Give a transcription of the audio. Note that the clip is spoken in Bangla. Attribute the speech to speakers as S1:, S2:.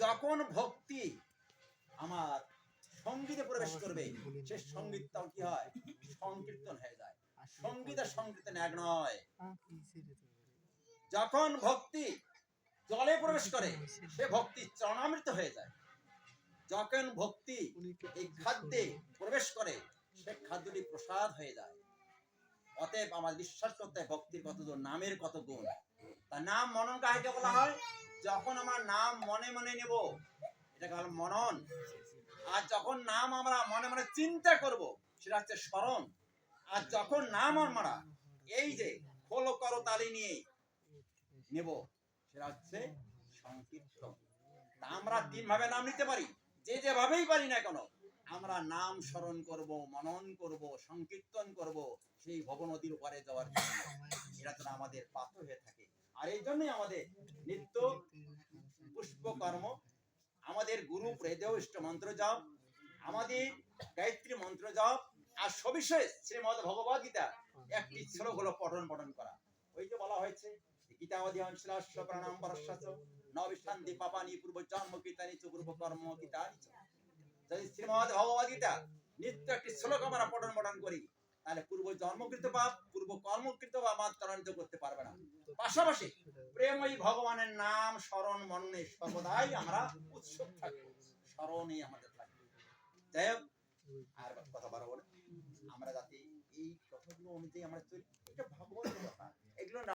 S1: যখন ভক্তি আমার সঙ্গীতে প্রবেশ করবে, সে সঙ্গীতটাও কি হয়? সংকীর্তন হয়ে যায়। সঙ্গীত আর সংকীর্তন এক নয়। যখন ভক্তি জলে প্রবেশ করে, সে ভক্তি চরণামৃত হয়ে যায়। যখন ভক্তি এই খাদ্যে প্রবেশ করে, সে খাদ্যটি প্রসাদ হয়ে যায়। অতএব আমার বিশ্বাস করতে হয় ভক্তির কত গুণ, নামের কত গুণ। তার নাম মনন কাকে বলা হয়? যখন আমার নাম মনে মনে নেব, এটাকে হলো মনন। আর যখন নাম আমরা মনে মনে চিন্তা করব, সেটা হচ্ছে স্মরণ। আর যখন নাম আমরা এই যে খোল করতালি নিয়ে নেব, সেটা হচ্ছে সংকীর্তন। তা আমরা তিন ভাবে নাম নিতে পারি, যে যেভাবেই পারি না কেন, আমরা নাম স্মরণ করব, মনন করব, সংকীর্তন করব, সেই ভব নদীর উপরে যাওয়ার জন্য। এরা তো আমাদের পাত্র হয়ে থাকে। আর এই জন্যই আমাদের নিত্য পুষ্পকর্ম, আমাদের গুরু প্রেদেও ইষ্ট মন্ত্র জপ, আমাদের গায়ত্রী মন্ত্র জপ, আর সবিশেষ শ্রীমদ ভগবদ গীতা একটি শ্লোক হলো পঠন পঠন করা। ওই যে বলা হয়েছে গীতা অধ্যয়ন শ্লাস্য প্রাণাম বরস্যাচ নবিশান্তি পাপানি পূর্ব জন্ম কীর্তনি চ পূর্ব কর্ম কীর্তনি চ। যদি শ্রীমদ ভগবদ গীতা নিত্য একটি শ্লোক আমরা পঠন পঠন করি, তাহলে পূর্ব জন্মকৃত পাপ, পূর্ব কর্মকৃত পাপ আমার ত্বরান্বিত করতে পারবে না। পাশাপাশি প্রেমই ভগবানের নাম স্মরণ মননে সর্বদাই আমরা উৎসুক থাকবো, স্মরণে আমাদের থাকবে। যাই হোক, আর কথা বাড়াবো না। আমরা যাতে এই কথাগুলো অনুযায়ী আমরা চলি, এটা ভগবতের কথা। এগুলো